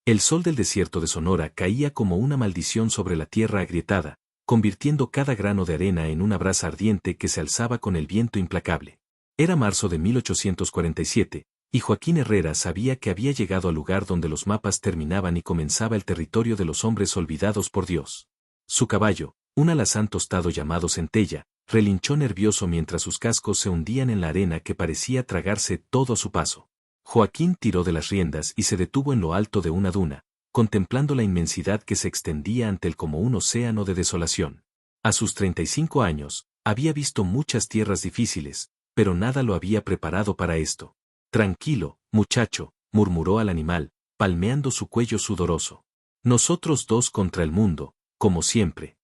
El sol del desierto de Sonora caía como una maldición sobre la tierra agrietada, convirtiendo cada grano de arena en una brasa ardiente que se alzaba con el viento implacable. Era marzo de 1847, y Joaquín Herrera sabía que había llegado al lugar donde los mapas terminaban y comenzaba el territorio de los hombres olvidados por Dios. Su caballo, un alazán tostado llamado Centella, relinchó nervioso mientras sus cascos se hundían en la arena que parecía tragarse todo a su paso. Joaquín tiró de las riendas y se detuvo en lo alto de una duna, contemplando la inmensidad que se extendía ante él como un océano de desolación. A sus 35 años, había visto muchas tierras difíciles, pero nada lo había preparado para esto. Tranquilo, muchacho, murmuró al animal, palmeando su cuello sudoroso. Nosotros dos contra el mundo, como siempre.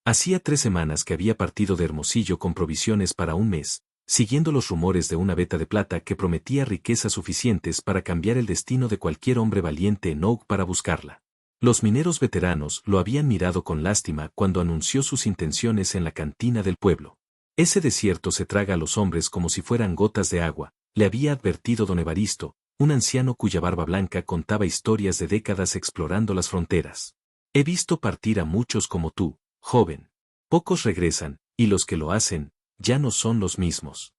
Hacía 3 semanas que había partido de Hermosillo con provisiones para un mes, siguiendo los rumores de una veta de plata que prometía riquezas suficientes para cambiar el destino de cualquier hombre valiente en Oak para buscarla. Los mineros veteranos lo habían mirado con lástima cuando anunció sus intenciones en la cantina del pueblo. Ese desierto se traga a los hombres como si fueran gotas de agua, le había advertido don Evaristo, un anciano cuya barba blanca contaba historias de décadas explorando las fronteras. He visto partir a muchos como tú, joven. Pocos regresan, y los que lo hacen, ya no son los mismos.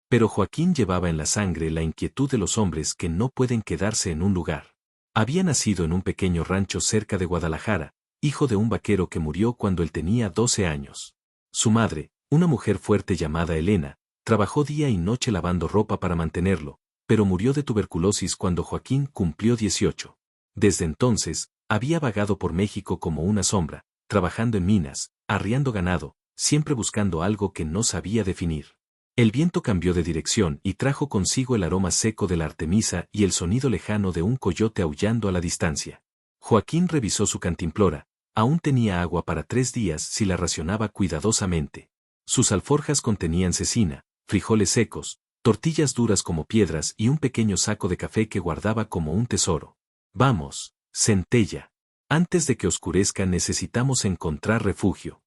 Pero Joaquín llevaba en la sangre la inquietud de los hombres que no pueden quedarse en un lugar. Había nacido en un pequeño rancho cerca de Guadalajara, hijo de un vaquero que murió cuando él tenía 12 años. Su madre, una mujer fuerte llamada Elena, trabajó día y noche lavando ropa para mantenerlo, pero murió de tuberculosis cuando Joaquín cumplió 18. Desde entonces, había vagado por México como una sombra, trabajando en minas, arriando ganado, siempre buscando algo que no sabía definir. El viento cambió de dirección y trajo consigo el aroma seco de la artemisa y el sonido lejano de un coyote aullando a la distancia. Joaquín revisó su cantimplora, aún tenía agua para 3 días si la racionaba cuidadosamente. Sus alforjas contenían cecina, frijoles secos, tortillas duras como piedras y un pequeño saco de café que guardaba como un tesoro. Vamos, Centella. Antes de que oscurezca necesitamos encontrar refugio.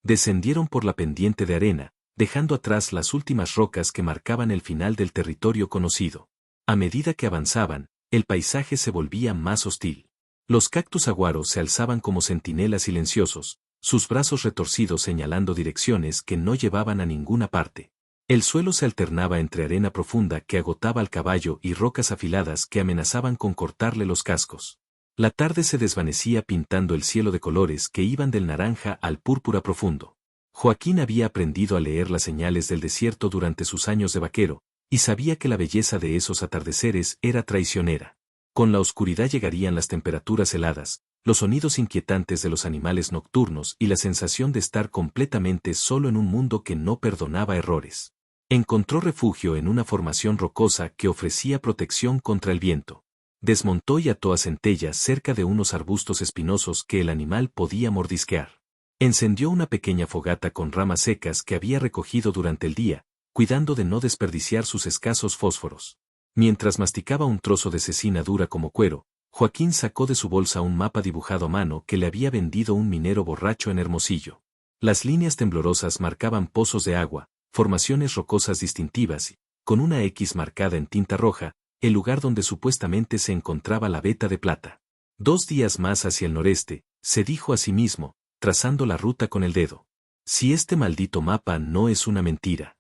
Descendieron por la pendiente de arena, dejando atrás las últimas rocas que marcaban el final del territorio conocido. A medida que avanzaban, el paisaje se volvía más hostil. Los cactus aguaros se alzaban como centinelas silenciosos, sus brazos retorcidos señalando direcciones que no llevaban a ninguna parte. El suelo se alternaba entre arena profunda que agotaba al caballo y rocas afiladas que amenazaban con cortarle los cascos. La tarde se desvanecía pintando el cielo de colores que iban del naranja al púrpura profundo. Joaquín había aprendido a leer las señales del desierto durante sus años de vaquero, y sabía que la belleza de esos atardeceres era traicionera. Con la oscuridad llegarían las temperaturas heladas, los sonidos inquietantes de los animales nocturnos y la sensación de estar completamente solo en un mundo que no perdonaba errores. Encontró refugio en una formación rocosa que ofrecía protección contra el viento. Desmontó y ató a Centella cerca de unos arbustos espinosos que el animal podía mordisquear. Encendió una pequeña fogata con ramas secas que había recogido durante el día, cuidando de no desperdiciar sus escasos fósforos. Mientras masticaba un trozo de cecina dura como cuero, Joaquín sacó de su bolsa un mapa dibujado a mano que le había vendido un minero borracho en Hermosillo. Las líneas temblorosas marcaban pozos de agua, formaciones rocosas distintivas y, con una X marcada en tinta roja, el lugar donde supuestamente se encontraba la veta de plata. 2 días más hacia el noreste, se dijo a sí mismo, trazando la ruta con el dedo. Si este maldito mapa no es una mentira.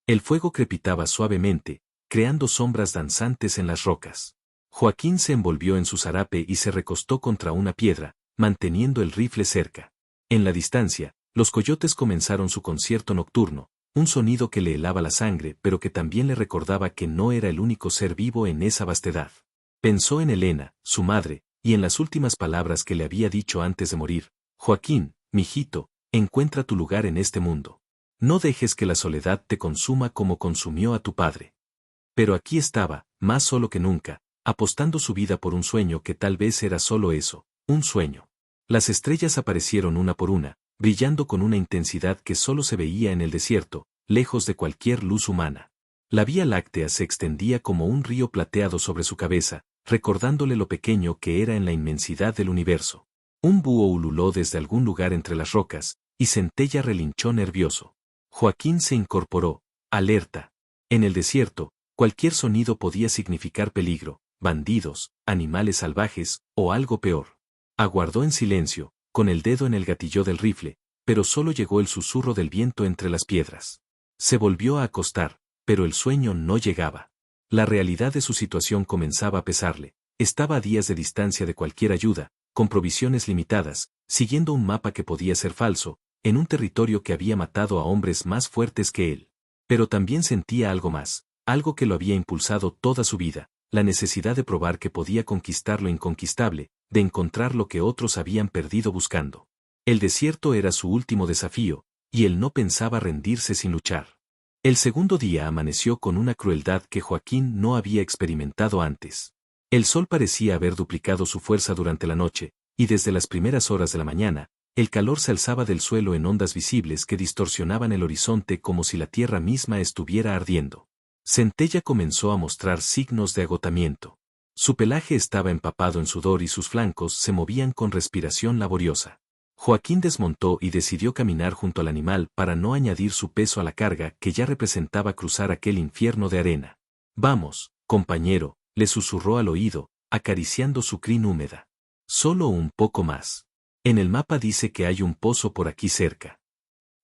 El fuego crepitaba suavemente, creando sombras danzantes en las rocas. Joaquín se envolvió en su zarape y se recostó contra una piedra, manteniendo el rifle cerca. En la distancia, los coyotes comenzaron su concierto nocturno, un sonido que le helaba la sangre pero que también le recordaba que no era el único ser vivo en esa vastedad. Pensó en Elena, su madre, y en las últimas palabras que le había dicho antes de morir. Joaquín, mijito, encuentra tu lugar en este mundo. No dejes que la soledad te consuma como consumió a tu padre. Pero aquí estaba, más solo que nunca, apostando su vida por un sueño que tal vez era solo eso, un sueño. Las estrellas aparecieron una por una, brillando con una intensidad que solo se veía en el desierto, lejos de cualquier luz humana. La Vía Láctea se extendía como un río plateado sobre su cabeza, recordándole lo pequeño que era en la inmensidad del universo. Un búho ululó desde algún lugar entre las rocas, y Centella relinchó nervioso. Joaquín se incorporó, alerta. En el desierto, cualquier sonido podía significar peligro, bandidos, animales salvajes, o algo peor. Aguardó en silencio, con el dedo en el gatillo del rifle, pero solo llegó el susurro del viento entre las piedras. Se volvió a acostar, pero el sueño no llegaba. La realidad de su situación comenzaba a pesarle. Estaba a días de distancia de cualquier ayuda, con provisiones limitadas, siguiendo un mapa que podía ser falso, en un territorio que había matado a hombres más fuertes que él. Pero también sentía algo más, algo que lo había impulsado toda su vida, la necesidad de probar que podía conquistar lo inconquistable, de encontrar lo que otros habían perdido buscando. El desierto era su último desafío, y él no pensaba rendirse sin luchar. El segundo día amaneció con una crueldad que Joaquín no había experimentado antes. El sol parecía haber duplicado su fuerza durante la noche, y desde las primeras horas de la mañana, el calor se alzaba del suelo en ondas visibles que distorsionaban el horizonte como si la tierra misma estuviera ardiendo. Centella comenzó a mostrar signos de agotamiento. Su pelaje estaba empapado en sudor y sus flancos se movían con respiración laboriosa. Joaquín desmontó y decidió caminar junto al animal para no añadir su peso a la carga que ya representaba cruzar aquel infierno de arena. «Vamos, compañero», le susurró al oído, acariciando su crin húmeda. «Solo un poco más. En el mapa dice que hay un pozo por aquí cerca».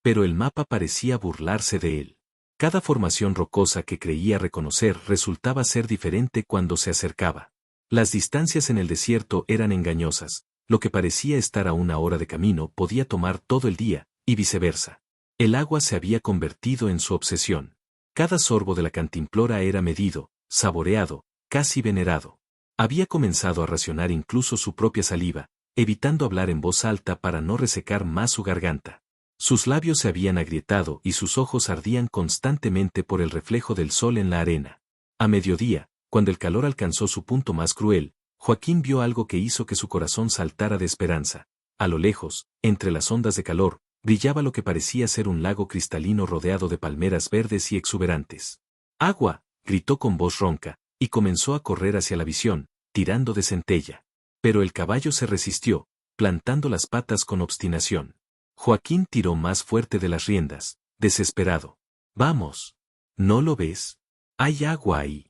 Pero el mapa parecía burlarse de él. Cada formación rocosa que creía reconocer resultaba ser diferente cuando se acercaba. Las distancias en el desierto eran engañosas. Lo que parecía estar a una hora de camino podía tomar todo el día, y viceversa. El agua se había convertido en su obsesión. Cada sorbo de la cantimplora era medido, saboreado, casi venerado. Había comenzado a racionar incluso su propia saliva, evitando hablar en voz alta para no resecar más su garganta. Sus labios se habían agrietado y sus ojos ardían constantemente por el reflejo del sol en la arena. A mediodía, cuando el calor alcanzó su punto más cruel, Joaquín vio algo que hizo que su corazón saltara de esperanza. A lo lejos, entre las ondas de calor, brillaba lo que parecía ser un lago cristalino rodeado de palmeras verdes y exuberantes. «¡Agua!», gritó con voz ronca, y comenzó a correr hacia la visión, tirando de Centella. Pero el caballo se resistió, plantando las patas con obstinación. Joaquín tiró más fuerte de las riendas, desesperado. «¡Vamos! ¿No lo ves? Hay agua ahí».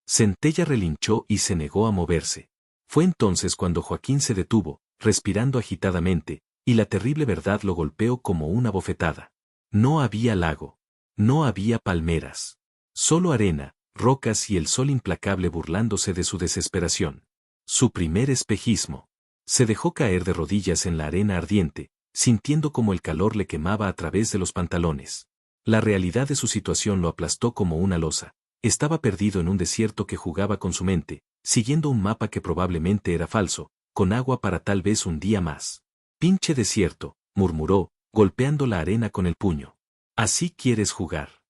Centella relinchó y se negó a moverse. Fue entonces cuando Joaquín se detuvo, respirando agitadamente, y la terrible verdad lo golpeó como una bofetada. No había lago. No había palmeras. Solo arena, rocas y el sol implacable burlándose de su desesperación. Su primer espejismo. Se dejó caer de rodillas en la arena ardiente, sintiendo como el calor le quemaba a través de los pantalones. La realidad de su situación lo aplastó como una losa. Estaba perdido en un desierto que jugaba con su mente, siguiendo un mapa que probablemente era falso, con agua para tal vez un día más. «Pinche desierto», murmuró, golpeando la arena con el puño. «¿Así quieres jugar?».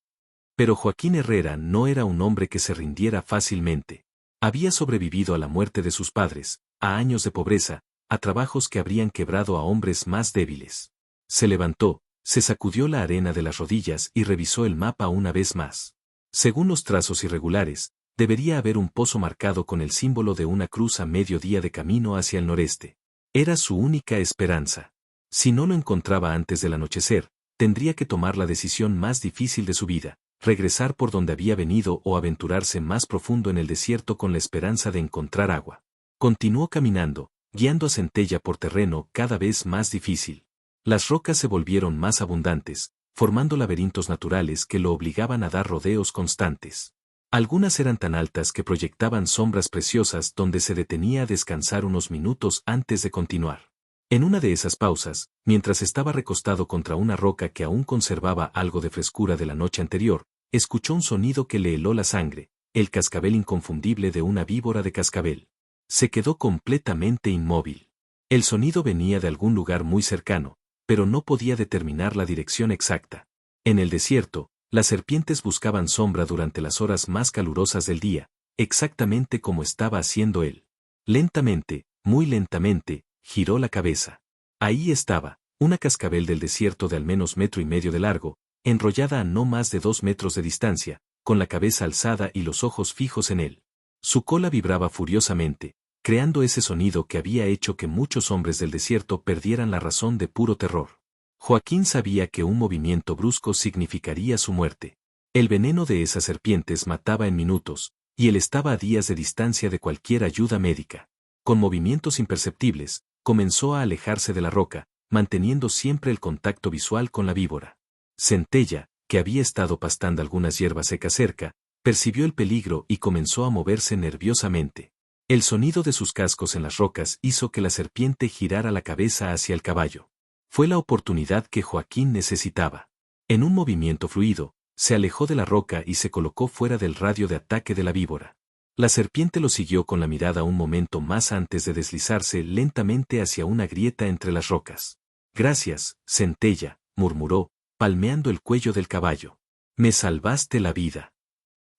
Pero Joaquín Herrera no era un hombre que se rindiera fácilmente. Había sobrevivido a la muerte de sus padres, a años de pobreza, a trabajos que habrían quebrado a hombres más débiles. Se levantó, se sacudió la arena de las rodillas y revisó el mapa una vez más. Según los trazos irregulares, debería haber un pozo marcado con el símbolo de una cruz a medio día de camino hacia el noreste. Era su única esperanza. Si no lo encontraba antes del anochecer, tendría que tomar la decisión más difícil de su vida, regresar por donde había venido o aventurarse más profundo en el desierto con la esperanza de encontrar agua. Continuó caminando, guiando a Centella por terreno cada vez más difícil. Las rocas se volvieron más abundantes, formando laberintos naturales que lo obligaban a dar rodeos constantes. Algunas eran tan altas que proyectaban sombras preciosas donde se detenía a descansar unos minutos antes de continuar. En una de esas pausas, mientras estaba recostado contra una roca que aún conservaba algo de frescura de la noche anterior, escuchó un sonido que le heló la sangre, el cascabel inconfundible de una víbora de cascabel. Se quedó completamente inmóvil. El sonido venía de algún lugar muy cercano, pero no podía determinar la dirección exacta. En el desierto, las serpientes buscaban sombra durante las horas más calurosas del día, exactamente como estaba haciendo él. Lentamente, muy lentamente, giró la cabeza. Ahí estaba, una cascabel del desierto de al menos 1,5 metros de largo, enrollada a no más de 2 metros de distancia, con la cabeza alzada y los ojos fijos en él. Su cola vibraba furiosamente, creando ese sonido que había hecho que muchos hombres del desierto perdieran la razón de puro terror. Joaquín sabía que un movimiento brusco significaría su muerte. El veneno de esas serpientes mataba en minutos, y él estaba a días de distancia de cualquier ayuda médica. Con movimientos imperceptibles, comenzó a alejarse de la roca, manteniendo siempre el contacto visual con la víbora. Centella, que había estado pastando algunas hierbas secas cerca, percibió el peligro y comenzó a moverse nerviosamente. El sonido de sus cascos en las rocas hizo que la serpiente girara la cabeza hacia el caballo. Fue la oportunidad que Joaquín necesitaba. En un movimiento fluido, se alejó de la roca y se colocó fuera del radio de ataque de la víbora. La serpiente lo siguió con la mirada un momento más antes de deslizarse lentamente hacia una grieta entre las rocas. «Gracias, Centella», murmuró, palmeando el cuello del caballo. «Me salvaste la vida».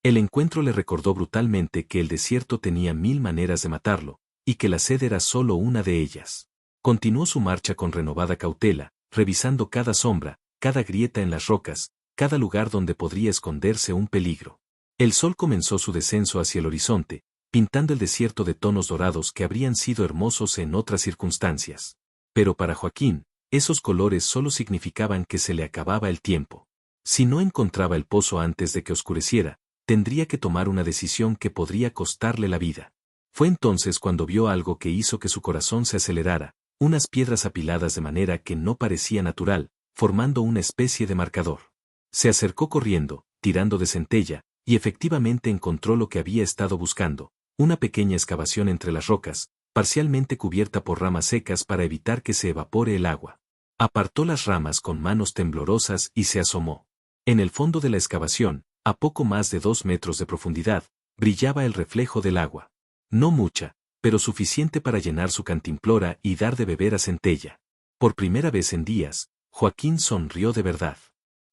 El encuentro le recordó brutalmente que el desierto tenía 1000 maneras de matarlo, y que la sed era solo una de ellas. Continuó su marcha con renovada cautela, revisando cada sombra, cada grieta en las rocas, cada lugar donde podría esconderse un peligro. El sol comenzó su descenso hacia el horizonte, pintando el desierto de tonos dorados que habrían sido hermosos en otras circunstancias. Pero para Joaquín, esos colores solo significaban que se le acababa el tiempo. Si no encontraba el pozo antes de que oscureciera, tendría que tomar una decisión que podría costarle la vida. Fue entonces cuando vio algo que hizo que su corazón se acelerara, unas piedras apiladas de manera que no parecía natural, formando una especie de marcador. Se acercó corriendo, tirando de centella, y efectivamente encontró lo que había estado buscando, una pequeña excavación entre las rocas, parcialmente cubierta por ramas secas para evitar que se evapore el agua. Apartó las ramas con manos temblorosas y se asomó. En el fondo de la excavación, a poco más de 2 metros de profundidad, brillaba el reflejo del agua. No mucha, pero suficiente para llenar su cantimplora y dar de beber a Centella. Por primera vez en días, Joaquín sonrió de verdad.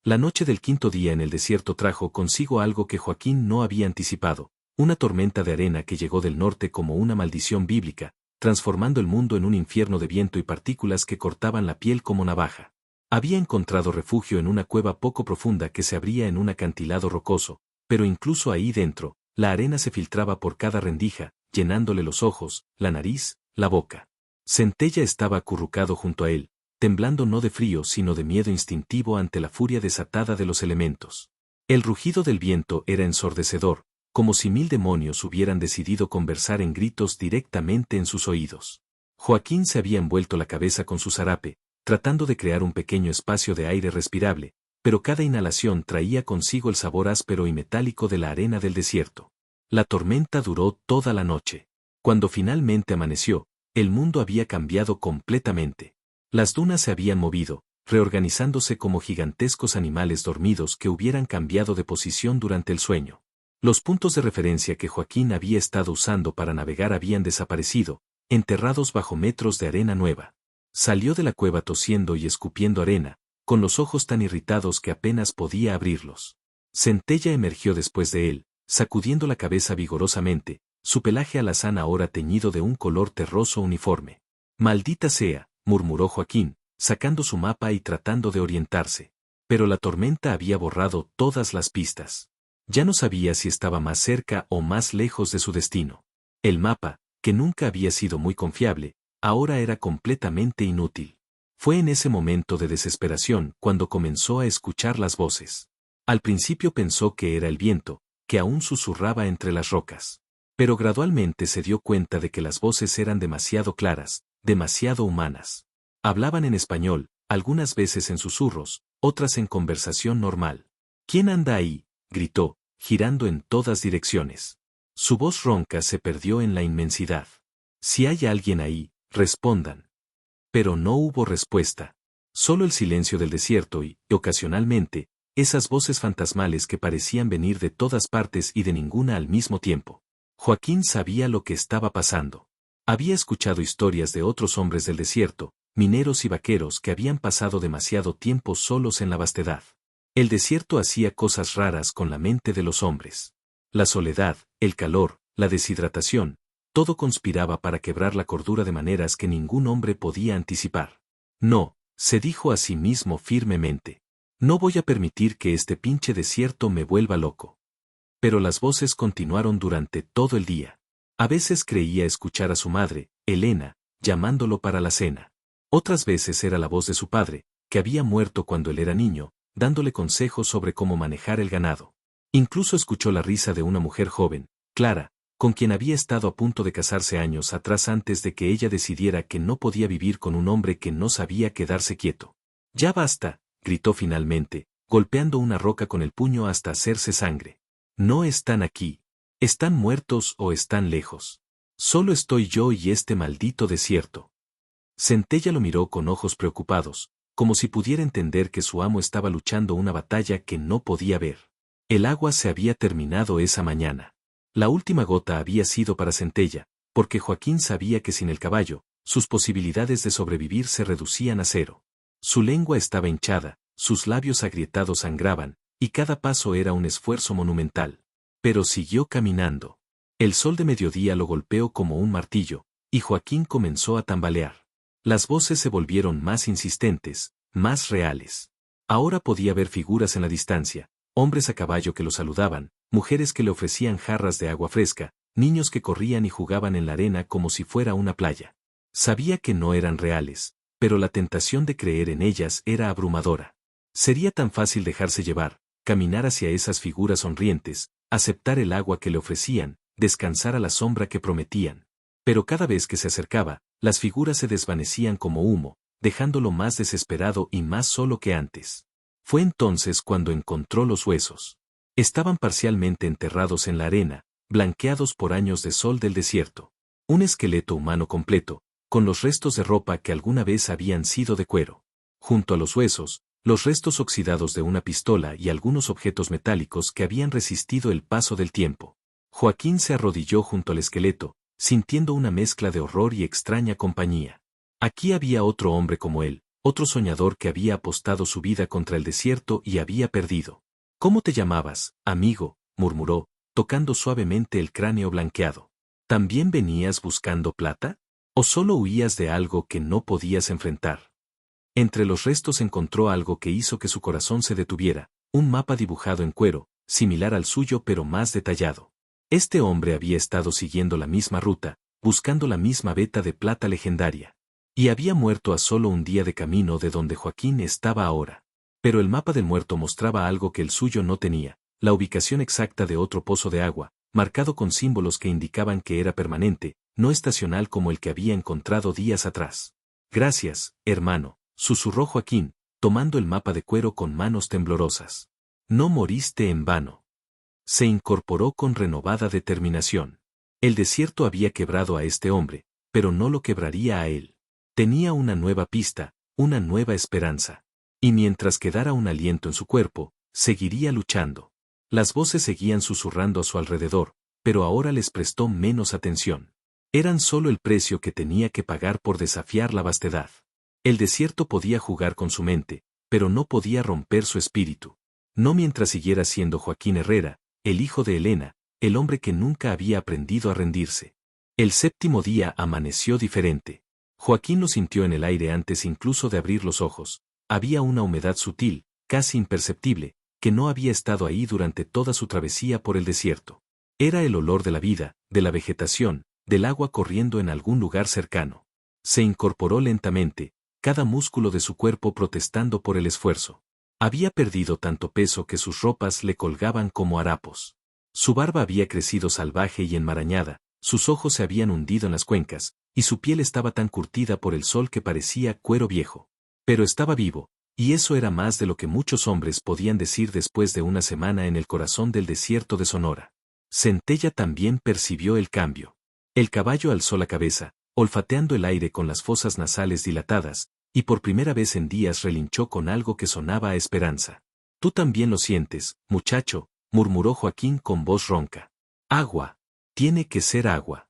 La noche del 5.º día en el desierto trajo consigo algo que Joaquín no había anticipado, una tormenta de arena que llegó del norte como una maldición bíblica, transformando el mundo en un infierno de viento y partículas que cortaban la piel como navaja. Había encontrado refugio en una cueva poco profunda que se abría en un acantilado rocoso, pero incluso ahí dentro, la arena se filtraba por cada rendija, llenándole los ojos, la nariz, la boca. Centella estaba acurrucado junto a él, temblando no de frío sino de miedo instintivo ante la furia desatada de los elementos. El rugido del viento era ensordecedor, como si 1000 demonios hubieran decidido conversar en gritos directamente en sus oídos. Joaquín se había envuelto la cabeza con su zarape, tratando de crear un pequeño espacio de aire respirable, pero cada inhalación traía consigo el sabor áspero y metálico de la arena del desierto. La tormenta duró toda la noche. Cuando finalmente amaneció, el mundo había cambiado completamente. Las dunas se habían movido, reorganizándose como gigantescos animales dormidos que hubieran cambiado de posición durante el sueño. Los puntos de referencia que Joaquín había estado usando para navegar habían desaparecido, enterrados bajo metros de arena nueva. Salió de la cueva tosiendo y escupiendo arena, con los ojos tan irritados que apenas podía abrirlos. Centella emergió después de él, sacudiendo la cabeza vigorosamente, su pelaje alazán ahora teñido de un color terroso uniforme. «Maldita sea», murmuró Joaquín, sacando su mapa y tratando de orientarse. Pero la tormenta había borrado todas las pistas. Ya no sabía si estaba más cerca o más lejos de su destino. El mapa, que nunca había sido muy confiable, ahora era completamente inútil. Fue en ese momento de desesperación cuando comenzó a escuchar las voces. Al principio pensó que era el viento, que aún susurraba entre las rocas. Pero gradualmente se dio cuenta de que las voces eran demasiado claras, demasiado humanas. Hablaban en español, algunas veces en susurros, otras en conversación normal. «¿Quién anda ahí?», gritó, girando en todas direcciones. Su voz ronca se perdió en la inmensidad. «Si hay alguien ahí, respondan». Pero no hubo respuesta. Solo el silencio del desierto y, ocasionalmente, esas voces fantasmales que parecían venir de todas partes y de ninguna al mismo tiempo. Joaquín sabía lo que estaba pasando. Había escuchado historias de otros hombres del desierto, mineros y vaqueros que habían pasado demasiado tiempo solos en la vastedad. El desierto hacía cosas raras con la mente de los hombres. La soledad, el calor, la deshidratación, todo conspiraba para quebrar la cordura de maneras que ningún hombre podía anticipar. «No», se dijo a sí mismo firmemente. «No voy a permitir que este pinche desierto me vuelva loco». Pero las voces continuaron durante todo el día. A veces creía escuchar a su madre, Elena, llamándolo para la cena. Otras veces era la voz de su padre, que había muerto cuando él era niño, dándole consejos sobre cómo manejar el ganado. Incluso escuchó la risa de una mujer joven, Clara, con quien había estado a punto de casarse años atrás antes de que ella decidiera que no podía vivir con un hombre que no sabía quedarse quieto. «Ya basta», gritó finalmente, golpeando una roca con el puño hasta hacerse sangre. «No están aquí. Están muertos o están lejos. Solo estoy yo y este maldito desierto». Centella lo miró con ojos preocupados, como si pudiera entender que su amo estaba luchando una batalla que no podía ver. El agua se había terminado esa mañana. La última gota había sido para Centella, porque Joaquín sabía que sin el caballo, sus posibilidades de sobrevivir se reducían a cero. Su lengua estaba hinchada, sus labios agrietados sangraban, y cada paso era un esfuerzo monumental. Pero siguió caminando. El sol de mediodía lo golpeó como un martillo, y Joaquín comenzó a tambalear. Las voces se volvieron más insistentes, más reales. Ahora podía ver figuras en la distancia, hombres a caballo que lo saludaban, mujeres que le ofrecían jarras de agua fresca, niños que corrían y jugaban en la arena como si fuera una playa. Sabía que no eran reales, pero la tentación de creer en ellas era abrumadora. Sería tan fácil dejarse llevar, caminar hacia esas figuras sonrientes, aceptar el agua que le ofrecían, descansar a la sombra que prometían. Pero cada vez que se acercaba, las figuras se desvanecían como humo, dejándolo más desesperado y más solo que antes. Fue entonces cuando encontró los huesos. Estaban parcialmente enterrados en la arena, blanqueados por años de sol del desierto. Un esqueleto humano completo, con los restos de ropa que alguna vez habían sido de cuero. Junto a los huesos, los restos oxidados de una pistola y algunos objetos metálicos que habían resistido el paso del tiempo. Joaquín se arrodilló junto al esqueleto, sintiendo una mezcla de horror y extraña compañía. Aquí había otro hombre como él, otro soñador que había apostado su vida contra el desierto y había perdido. «¿Cómo te llamabas, amigo?», murmuró, tocando suavemente el cráneo blanqueado. «¿También venías buscando plata? ¿O solo huías de algo que no podías enfrentar?». Entre los restos encontró algo que hizo que su corazón se detuviera, un mapa dibujado en cuero, similar al suyo pero más detallado. Este hombre había estado siguiendo la misma ruta, buscando la misma veta de plata legendaria. Y había muerto a solo un día de camino de donde Joaquín estaba ahora. Pero el mapa del muerto mostraba algo que el suyo no tenía, la ubicación exacta de otro pozo de agua, marcado con símbolos que indicaban que era permanente, no estacional como el que había encontrado días atrás. «Gracias, hermano», susurró Joaquín, tomando el mapa de cuero con manos temblorosas. «No moriste en vano». Se incorporó con renovada determinación. El desierto había quebrado a este hombre, pero no lo quebraría a él. Tenía una nueva pista, una nueva esperanza. Y mientras quedara un aliento en su cuerpo, seguiría luchando. Las voces seguían susurrando a su alrededor, pero ahora les prestó menos atención. Eran solo el precio que tenía que pagar por desafiar la vastedad. El desierto podía jugar con su mente, pero no podía romper su espíritu. No mientras siguiera siendo Joaquín Herrera, el hijo de Elena, el hombre que nunca había aprendido a rendirse. El séptimo día amaneció diferente. Joaquín lo sintió en el aire antes incluso de abrir los ojos. Había una humedad sutil, casi imperceptible, que no había estado ahí durante toda su travesía por el desierto. Era el olor de la vida, de la vegetación, del agua corriendo en algún lugar cercano. Se incorporó lentamente, cada músculo de su cuerpo protestando por el esfuerzo. Había perdido tanto peso que sus ropas le colgaban como harapos. Su barba había crecido salvaje y enmarañada, sus ojos se habían hundido en las cuencas, y su piel estaba tan curtida por el sol que parecía cuero viejo. Pero estaba vivo, y eso era más de lo que muchos hombres podían decir después de una semana en el corazón del desierto de Sonora. Centella también percibió el cambio. El caballo alzó la cabeza, olfateando el aire con las fosas nasales dilatadas, y por primera vez en días relinchó con algo que sonaba a esperanza. «Tú también lo sientes, muchacho», murmuró Joaquín con voz ronca. «Agua. Tiene que ser agua».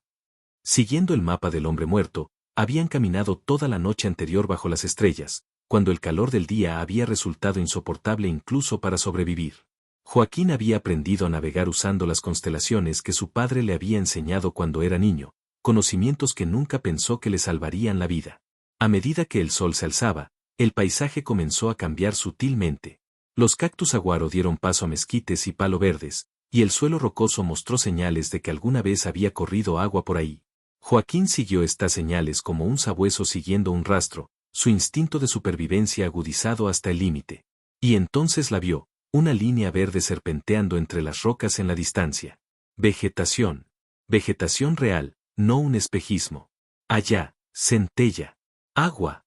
Siguiendo el mapa del hombre muerto, habían caminado toda la noche anterior bajo las estrellas, cuando el calor del día había resultado insoportable incluso para sobrevivir. Joaquín había aprendido a navegar usando las constelaciones que su padre le había enseñado cuando era niño, conocimientos que nunca pensó que le salvarían la vida. A medida que el sol se alzaba, el paisaje comenzó a cambiar sutilmente. Los cactus aguaro dieron paso a mezquites y palo verdes, y el suelo rocoso mostró señales de que alguna vez había corrido agua por ahí. Joaquín siguió estas señales como un sabueso siguiendo un rastro, su instinto de supervivencia agudizado hasta el límite. Y entonces la vio, una línea verde serpenteando entre las rocas en la distancia. Vegetación. Vegetación real, no un espejismo. Allá, centella. Agua.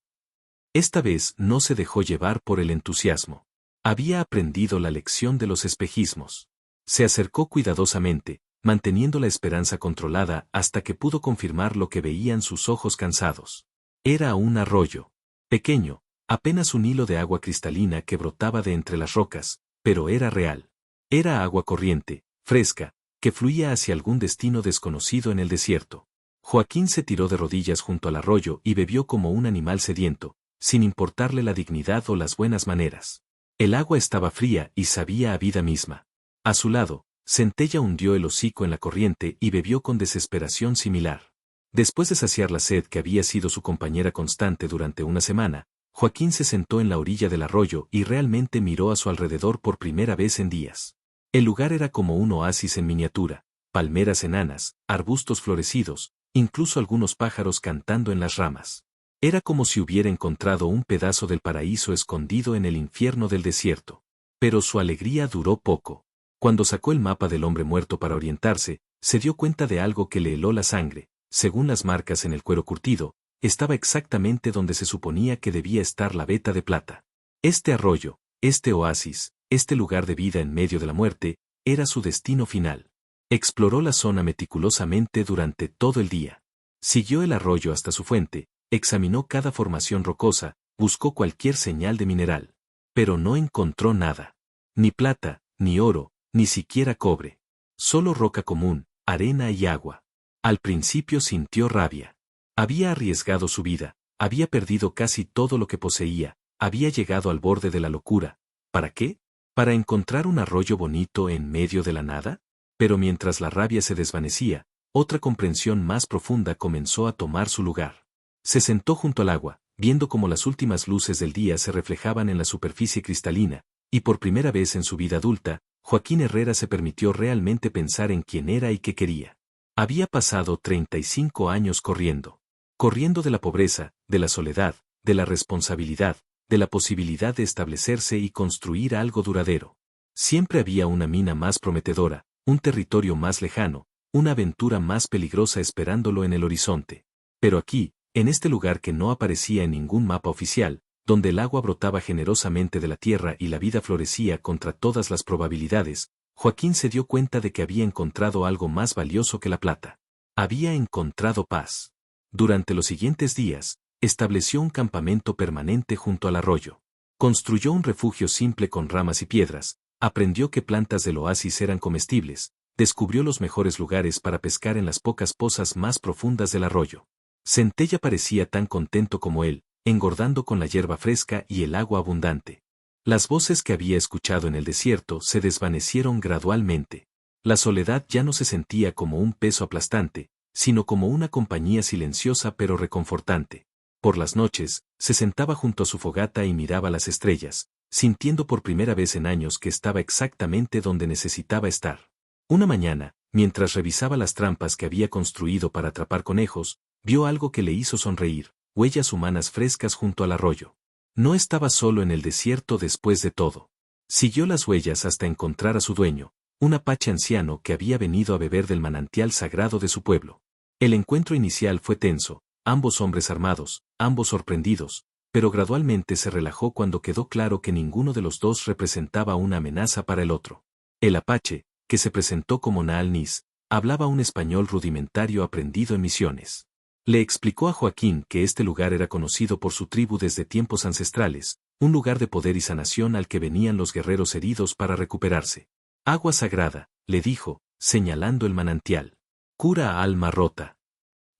Esta vez no se dejó llevar por el entusiasmo. Había aprendido la lección de los espejismos. Se acercó cuidadosamente, manteniendo la esperanza controlada hasta que pudo confirmar lo que veían sus ojos cansados. Era un arroyo. Pequeño, apenas un hilo de agua cristalina que brotaba de entre las rocas, pero era real. Era agua corriente, fresca, que fluía hacia algún destino desconocido en el desierto. Joaquín se tiró de rodillas junto al arroyo y bebió como un animal sediento, sin importarle la dignidad o las buenas maneras. El agua estaba fría y sabía a vida misma. A su lado, Centella hundió el hocico en la corriente y bebió con desesperación similar. Después de saciar la sed que había sido su compañera constante durante una semana, Joaquín se sentó en la orilla del arroyo y realmente miró a su alrededor por primera vez en días. El lugar era como un oasis en miniatura, palmeras enanas, arbustos florecidos, incluso algunos pájaros cantando en las ramas. Era como si hubiera encontrado un pedazo del paraíso escondido en el infierno del desierto. Pero su alegría duró poco. Cuando sacó el mapa del hombre muerto para orientarse, se dio cuenta de algo que le heló la sangre. Según las marcas en el cuero curtido, estaba exactamente donde se suponía que debía estar la veta de plata. Este arroyo, este oasis, este lugar de vida en medio de la muerte, era su destino final. Exploró la zona meticulosamente durante todo el día. Siguió el arroyo hasta su fuente, examinó cada formación rocosa, buscó cualquier señal de mineral. Pero no encontró nada. Ni plata, ni oro, ni siquiera cobre. Solo roca común, arena y agua. Al principio sintió rabia. Había arriesgado su vida, había perdido casi todo lo que poseía, había llegado al borde de la locura. ¿Para qué? ¿Para encontrar un arroyo bonito en medio de la nada? Pero mientras la rabia se desvanecía, otra comprensión más profunda comenzó a tomar su lugar. Se sentó junto al agua, viendo cómo las últimas luces del día se reflejaban en la superficie cristalina, y por primera vez en su vida adulta, Joaquín Herrera se permitió realmente pensar en quién era y qué quería. Había pasado 35 años corriendo. Corriendo de la pobreza, de la soledad, de la responsabilidad, de la posibilidad de establecerse y construir algo duradero. Siempre había una mina más prometedora, un territorio más lejano, una aventura más peligrosa esperándolo en el horizonte. Pero aquí, en este lugar que no aparecía en ningún mapa oficial, donde el agua brotaba generosamente de la tierra y la vida florecía contra todas las probabilidades, Joaquín se dio cuenta de que había encontrado algo más valioso que la plata. Había encontrado paz. Durante los siguientes días, estableció un campamento permanente junto al arroyo. Construyó un refugio simple con ramas y piedras, aprendió que plantas del oasis eran comestibles, descubrió los mejores lugares para pescar en las pocas pozas más profundas del arroyo. Centella parecía tan contento como él, engordando con la hierba fresca y el agua abundante. Las voces que había escuchado en el desierto se desvanecieron gradualmente. La soledad ya no se sentía como un peso aplastante, sino como una compañía silenciosa pero reconfortante. Por las noches, se sentaba junto a su fogata y miraba las estrellas, sintiendo por primera vez en años que estaba exactamente donde necesitaba estar. Una mañana, mientras revisaba las trampas que había construido para atrapar conejos, vio algo que le hizo sonreír, huellas humanas frescas junto al arroyo. No estaba solo en el desierto después de todo. Siguió las huellas hasta encontrar a su dueño, un apache anciano que había venido a beber del manantial sagrado de su pueblo. El encuentro inicial fue tenso, ambos hombres armados, ambos sorprendidos, pero gradualmente se relajó cuando quedó claro que ninguno de los dos representaba una amenaza para el otro. El apache, que se presentó como Naal Nis, hablaba un español rudimentario aprendido en misiones. Le explicó a Joaquín que este lugar era conocido por su tribu desde tiempos ancestrales, un lugar de poder y sanación al que venían los guerreros heridos para recuperarse. Agua sagrada, le dijo, señalando el manantial. Cura a alma rota.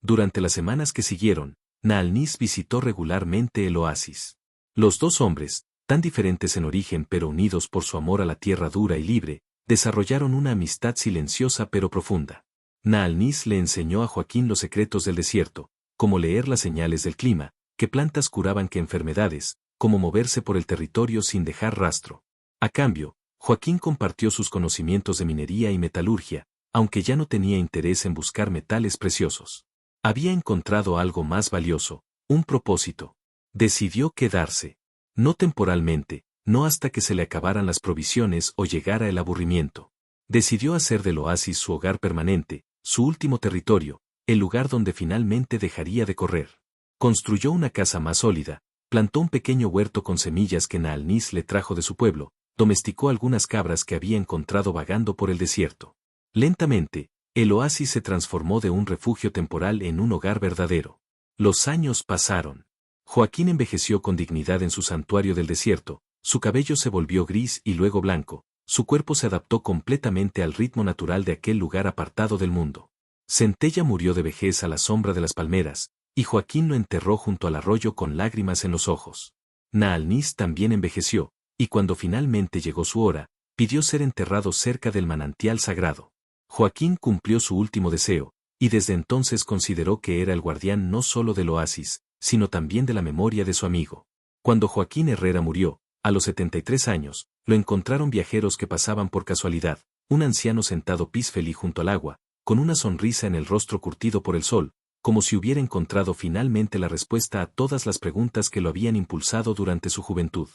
Durante las semanas que siguieron, Naal Nis visitó regularmente el oasis. Los dos hombres, tan diferentes en origen pero unidos por su amor a la tierra dura y libre, desarrollaron una amistad silenciosa pero profunda. Naal Nis le enseñó a Joaquín los secretos del desierto, cómo leer las señales del clima, qué plantas curaban qué enfermedades, cómo moverse por el territorio sin dejar rastro. A cambio, Joaquín compartió sus conocimientos de minería y metalurgia, aunque ya no tenía interés en buscar metales preciosos. Había encontrado algo más valioso, un propósito. Decidió quedarse. No temporalmente, no hasta que se le acabaran las provisiones o llegara el aburrimiento. Decidió hacer del oasis su hogar permanente, su último territorio, el lugar donde finalmente dejaría de correr. Construyó una casa más sólida, plantó un pequeño huerto con semillas que Naalnis le trajo de su pueblo, domesticó algunas cabras que había encontrado vagando por el desierto. Lentamente, el oasis se transformó de un refugio temporal en un hogar verdadero. Los años pasaron. Joaquín envejeció con dignidad en su santuario del desierto, su cabello se volvió gris y luego blanco, su cuerpo se adaptó completamente al ritmo natural de aquel lugar apartado del mundo. Centella murió de vejez a la sombra de las palmeras, y Joaquín lo enterró junto al arroyo con lágrimas en los ojos. Naalnis también envejeció, y cuando finalmente llegó su hora, pidió ser enterrado cerca del manantial sagrado. Joaquín cumplió su último deseo, y desde entonces consideró que era el guardián no solo del oasis, sino también de la memoria de su amigo. Cuando Joaquín Herrera murió, a los 73 años, lo encontraron viajeros que pasaban por casualidad, un anciano sentado peacefully junto al agua, con una sonrisa en el rostro curtido por el sol, como si hubiera encontrado finalmente la respuesta a todas las preguntas que lo habían impulsado durante su juventud.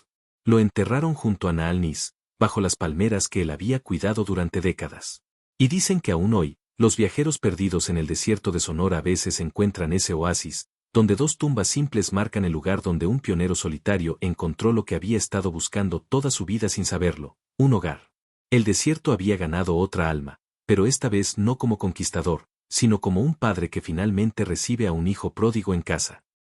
Lo enterraron junto a Naalnis, bajo las palmeras que él había cuidado durante décadas. Y dicen que aún hoy, los viajeros perdidos en el desierto de Sonora a veces encuentran ese oasis, donde dos tumbas simples marcan el lugar donde un pionero solitario encontró lo que había estado buscando toda su vida sin saberlo, un hogar. El desierto había ganado otra alma, pero esta vez no como conquistador, sino como un padre que finalmente recibe a un hijo pródigo en casa.